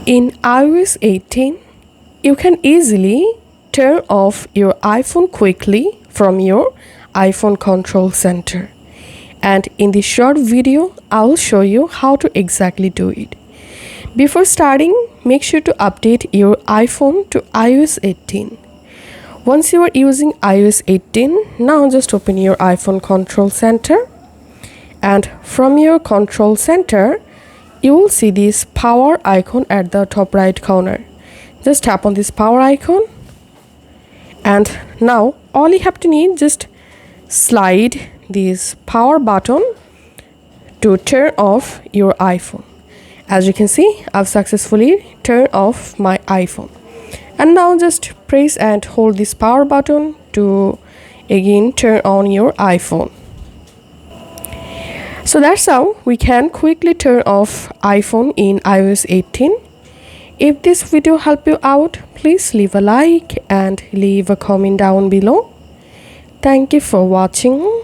In iOS 18, you can easily turn off your iPhone quickly from your iPhone control center. And in this short video, I will show you how to exactly do it. Before starting, make sure to update your iPhone to iOS 18. Once you are using iOS 18, now just open your iPhone control center. And from your control center, you will see this power icon at the top right corner. Just tap on this power icon. And now all you have to need, just slide this power button to turn off your iPhone. As you can see, I've successfully turned off my iPhone. And now just press and hold this power button to again turn on your iPhone. So that's how we can quickly turn off iPhone in iOS 18. If this video helped you out, please leave a like and leave a comment down below. Thank you for watching.